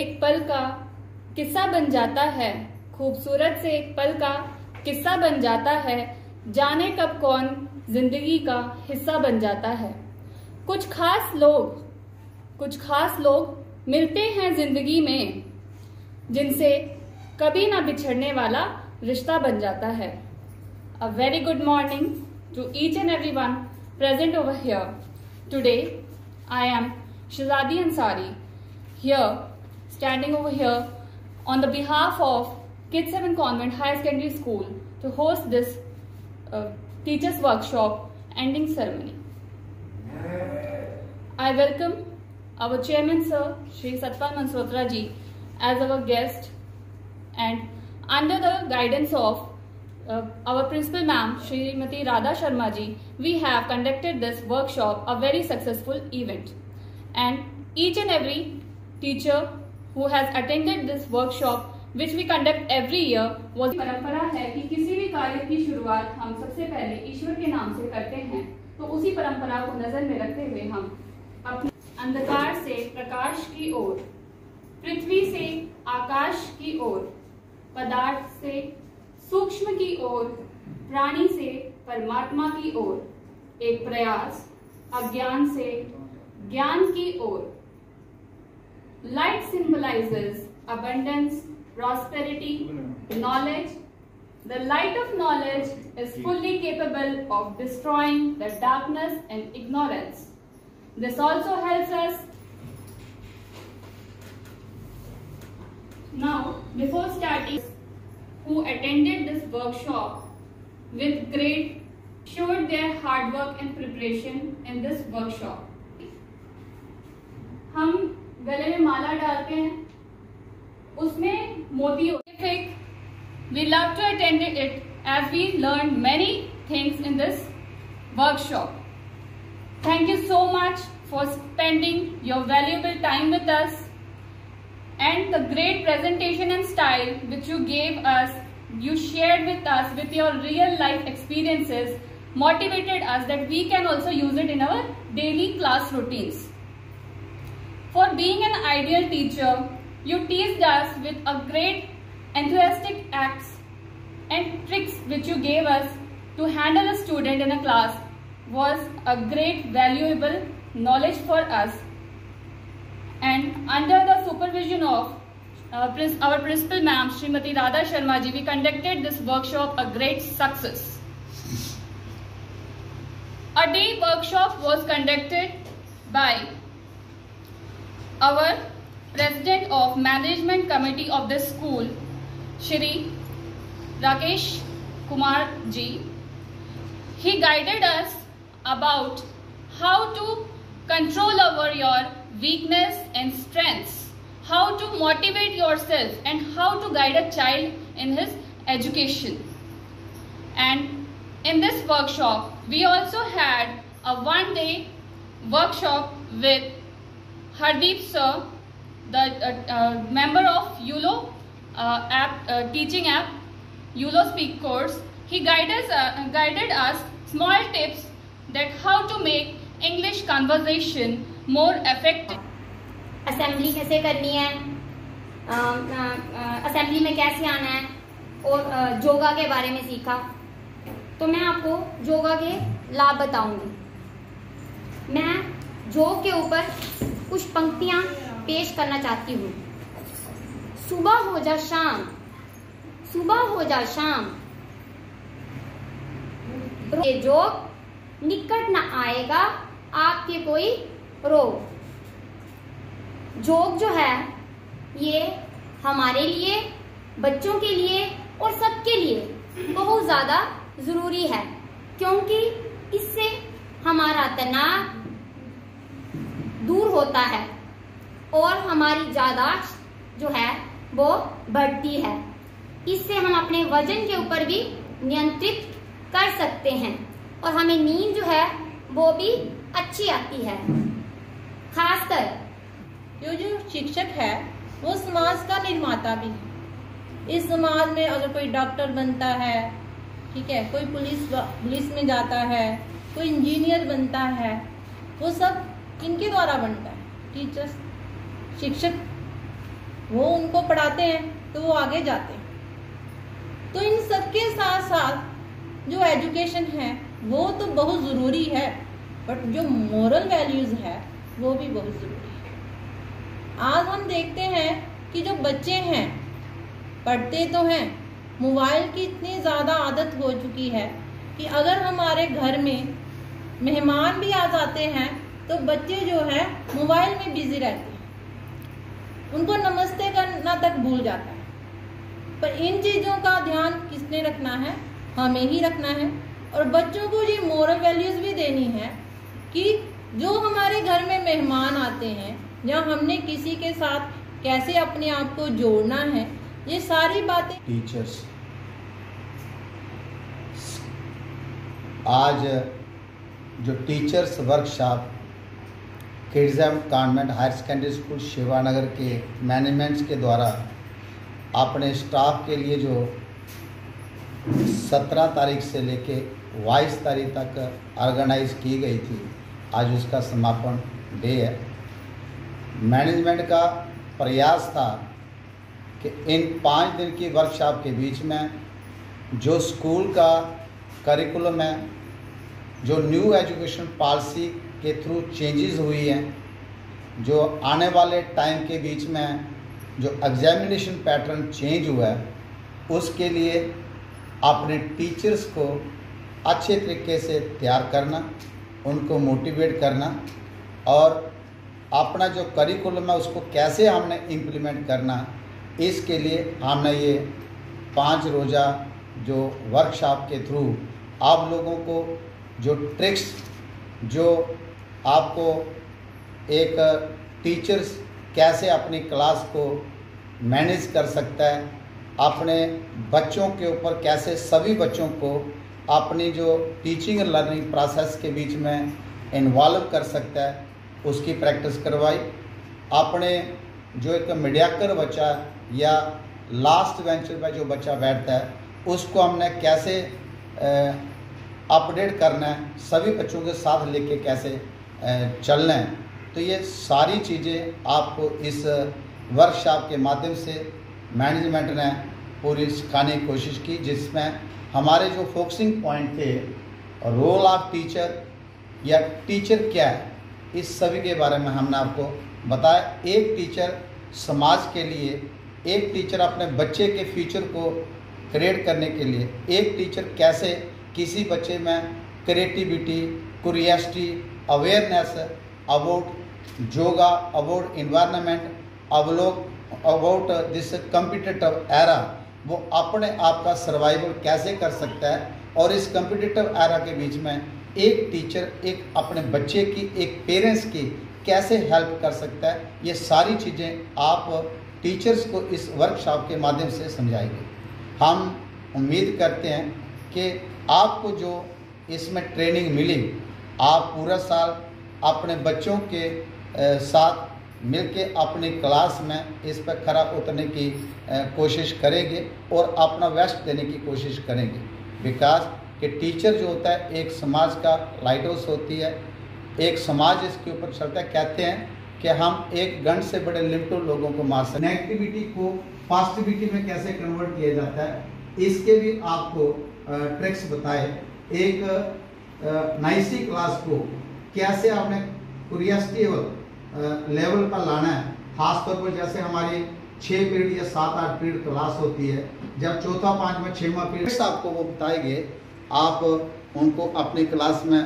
एक पल का किस्सा बन जाता है, खूबसूरत से एक पल का किस्सा बन जाता है, जाने कब कौन जिंदगी का हिस्सा बन जाता है। कुछ खास लोग मिलते हैं जिंदगी में, जिनसे कभी ना बिछड़ने वाला रिश्ता बन जाता है। A very good morning to each and everyone present over here. Today, I am Shazadi Ansari, here, standing over here on the behalf of Kids 7 Convent High Secondary School to host this Teachers Workshop ending ceremony. I welcome our Chairman Sir, Shri Satpal Mansotra Ji, as our guest, and under the guidance of our principal ma'am, Srimati Radha Sharma ji, we have conducted this workshop a very successful event. And each and every teacher who has attended this workshop, which we conduct every year, was परंपरा है कि किसी भी कार्य की शुरुआत हम सबसे पहले ईश्वर के नाम से करते हैं। तो उसी परंपरा को नजर में रखते हुए हम अपने अंधकार से प्रकाश की ओर, पृथ्वी से आकाश की ओर, पदार्थ से सूक्ष्म की ओर, प्राणी से परमात्मा की ओर एक प्रयास, अज्ञान से ज्ञान की ओर। Light symbolizes abundance, prosperity, knowledge. The light of knowledge is fully capable of destroying the darkness and ignorance. This also helps us. Now, before starting, who attended this workshop with great showed their hard work and preparation in this workshop. हम गले में माला डालते हैं, उसमें मोती होते हैं। We love to attend it as we learned many things in this workshop. Thank you so much for spending your valuable time with us. And the great presentation and style which you gave us, you shared with us with your real life experiences, motivated us that we can also use it in our daily class routines. For being an ideal teacher, you teased us with a great enthusiastic acts and tricks which you gave us to handle a student in a class was a great valuable knowledge for us. And under the supervision of our principal ma'am, Srimati Radha Sharma ji, we conducted this workshop a great success. A day workshop was conducted by our President of Management Committee of this school, Shri Rakesh Kumar ji. He guided us about how to control over your weakness and strengths, how to motivate yourself and how to guide a child in his education. And in this workshop, we also had a one-day workshop with Hardeep sir, the member of YOLO teaching app, YOLO Speak course. He guided us small tips that how to make English conversation more effective. Assembly कैसे करनी है, assembly में कैसे आना है, और योगा के बारे में सीखा। तो मैं आपको योगा के लाभ बताऊंगी। मैं योग के ऊपर कुछ पंक्तियां पेश करना चाहती हूँ। सुबह हो जा शाम, सुबह हो जा शाम, ये योग निकट न आएगा आपके कोई रोग। योग जो है ये हमारे लिए, बच्चों के लिए और सबके लिए बहुत ज्यादा जरूरी है, क्योंकि इससे हमारा तनाव दूर होता है और हमारी याददाश्त जो है वो बढ़ती है। इससे हम अपने वजन के ऊपर भी नियंत्रित कर सकते हैं और हमें नींद जो है वो भी अच्छी आती है। खासकर ये जो शिक्षक है वो समाज का निर्माता भी है। इस समाज में अगर कोई डॉक्टर बनता है, ठीक है, कोई पुलिस में जाता है, कोई इंजीनियर बनता है, वो सब किनके द्वारा बनता है? टीचर्स, शिक्षक वो उनको पढ़ाते हैं तो वो आगे जाते हैं। तो इन सबके साथ साथ जो एजुकेशन है वो तो बहुत ज़रूरी है, बट जो मोरल वैल्यूज़ है वो भी बहुत ज़रूरी है। आज हम देखते हैं कि जो बच्चे हैं पढ़ते तो हैं, मोबाइल की इतनी ज़्यादा आदत हो चुकी है कि अगर हमारे घर में मेहमान भी आ जाते हैं तो बच्चे जो है मोबाइल में बिजी रहते हैं, उनको नमस्ते करना तक भूल जाता है। पर इन चीज़ों का ध्यान किसने रखना है? हमें ही रखना है। और बच्चों को ये मोरल वैल्यूज़ भी देनी है कि जो हमारे घर में मेहमान आते हैं या हमने किसी के साथ कैसे अपने आप को जोड़ना है, ये सारी बातें। टीचर्स आज जो teachers workshop kids convent higher secondary school Shivanagar के मैनेजमेंट्स के द्वारा अपने स्टाफ के लिए जो 17 तारीख से लेके 22 तारीख तक ऑर्गेनाइज की गई थी, आज उसका समापन डे है। मैनेजमेंट का प्रयास था कि इन 5 दिन की वर्कशॉप के बीच में जो स्कूल का करिकुलम है, जो न्यू एजुकेशन पॉलिसी के थ्रू चेंजेस हुई हैं, जो आने वाले टाइम के बीच में जो एग्जामिनेशन पैटर्न चेंज हुआ है, उसके लिए अपने टीचर्स को अच्छे तरीके से तैयार करना, उनको मोटिवेट करना और अपना जो करिकुलम है उसको कैसे हमने इम्प्लीमेंट करना, इसके लिए हमने ये 5 रोज़ा जो वर्कशॉप के थ्रू आप लोगों को जो ट्रिक्स, जो आपको एक टीचर्स कैसे अपनी क्लास को मैनेज कर सकता है, अपने बच्चों के ऊपर कैसे सभी बच्चों को अपनी जो टीचिंग एंड लर्निंग प्रोसेस के बीच में इन्वॉल्व कर सकता है, उसकी प्रैक्टिस करवाई। अपने जो एक मीडियाकर बच्चा या लास्ट वेंचर पर जो बच्चा बैठता है, उसको हमने कैसे अपडेट करना है, सभी बच्चों के साथ लेके कैसे चलना है। तो ये सारी चीज़ें आपको इस वर्कशॉप के माध्यम से मैनेजमेंट ने पूरी सिखाने की कोशिश की, जिसमें हमारे जो फोकसिंग पॉइंट थे, रोल ऑफ टीचर या टीचर क्या है, इस सभी के बारे में हमने आपको बताया। एक टीचर समाज के लिए, एक टीचर अपने बच्चे के फ्यूचर को क्रिएट करने के लिए, एक टीचर कैसे किसी बच्चे में creativity, curiosity, awareness about yoga, about environment, about this competitive era, वो अपने आप का सर्वाइवल कैसे कर सकता है। और इस कॉम्पिटिटिव एरा के बीच में एक टीचर एक अपने बच्चे की, एक पेरेंट्स की कैसे हेल्प कर सकता है, ये सारी चीज़ें आप टीचर्स को इस वर्कशॉप के माध्यम से समझाएंगे। हम उम्मीद करते हैं कि आपको जो इसमें ट्रेनिंग मिली, आप पूरा साल अपने बच्चों के साथ मिलके अपनी क्लास में इस पर खरा उतरने की कोशिश करेंगे और अपना बेस्ट देने की कोशिश करेंगे। बिकॉज कि टीचर जो होता है एक समाज का लाइट हाउस होती है, एक समाज इसके ऊपर चलता है। कहते हैं कि हम एक गन से बड़े लिमिटेड लोगों को मार सकते हैं। नेगेटिविटी को पॉजिटिविटी में कैसे कन्वर्ट किया जाता है, इसके भी आपको ट्रिक्स बताए। एक नाइसी क्लास को कैसे आपने क्यूरियोसिटी लेवल पर लाना है, खासतौर पर जैसे हमारी 6 पीरियड या 7-8 पीरियड क्लास होती है, जब चौथा, 5वां, 6वां पीरियड आपको वो बताएंगे, आप उनको अपनी क्लास में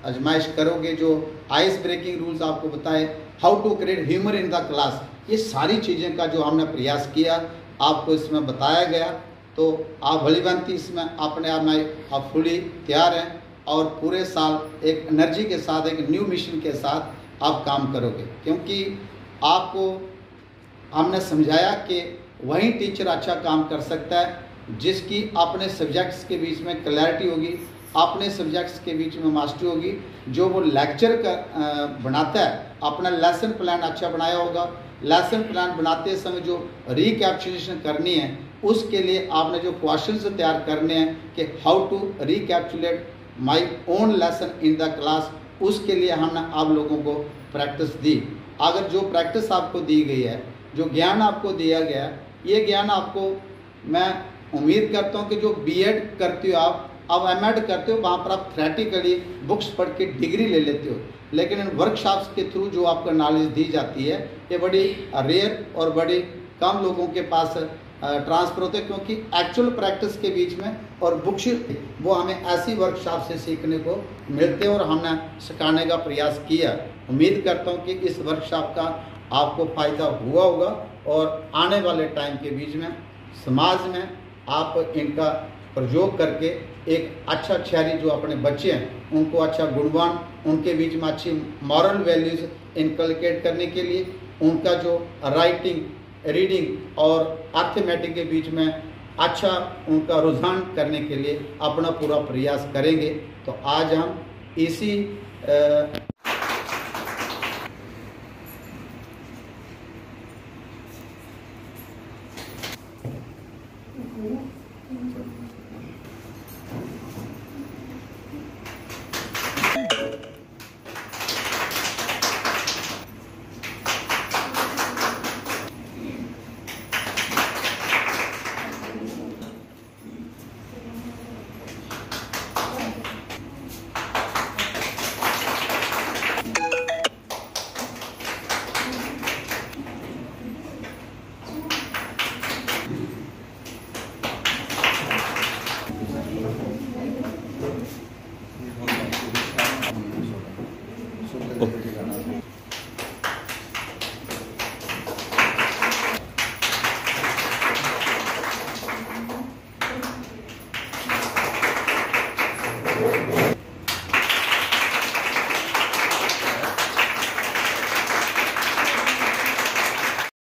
आजमाइश करोगे। जो आइस ब्रेकिंग रूल्स आपको बताए, how to create humour in the class, ये सारी चीज़ें का जो हमने प्रयास किया आपको इसमें बताया गया। तो आप भलीभांति इसमें अपने आप में आप फुली तैयार हैं और पूरे साल एक एनर्जी के साथ, एक न्यू मिशन के साथ आप काम करोगे, क्योंकि आपको हमने समझाया कि वही टीचर अच्छा काम कर सकता है जिसकी अपने सब्जेक्ट्स के बीच में क्लैरिटी होगी, अपने सब्जेक्ट्स के बीच में मास्टरी होगी। जो वो लेक्चर का बनाता है, अपना लेसन प्लान अच्छा बनाया होगा, लेसन प्लान बनाते समय जो रिकैप्चुलेशन करनी है, उसके लिए आपने जो क्वेश्चंस तैयार करने हैं कि how to recapitulate my own lesson in the class, उसके लिए हमने आप लोगों को प्रैक्टिस दी। अगर जो प्रैक्टिस आपको दी गई है जो ज्ञान आपको दिया गया, ये ज्ञान आपको मैं उम्मीद करता हूँ कि जो बीएड करते हो आप एमएड करते हो, वहाँ पर आप थ्योरेटिकली बुक्स पढ़ के डिग्री ले लेते हो, लेकिन इन वर्कशॉप्स के थ्रू जो आपको नॉलेज दी जाती है ये बड़ी रेयर और बड़ी कम लोगों के पास ट्रांसफर होते हैं, क्योंकि एक्चुअल प्रैक्टिस के बीच में और बुक्स वो हमें ऐसी वर्कशॉप से सीखने को मिलते हैं और हमने सिखाने का प्रयास किया। उम्मीद करता हूँ कि इस वर्कशॉप का आपको फ़ायदा हुआ होगा और आने वाले टाइम के बीच में समाज में आप इनका प्रयोग करके एक अच्छा शहरी जो अपने बच्चे हैं उनको अच्छा गुणवान, उनके बीच में अच्छी मॉरल वैल्यूज़ इनकलकेट करने के लिए, उनका जो राइटिंग, रीडिंग और अर्थमेटिक के बीच में अच्छा उनका रुझान करने के लिए अपना पूरा प्रयास करेंगे। तो आज हम इसी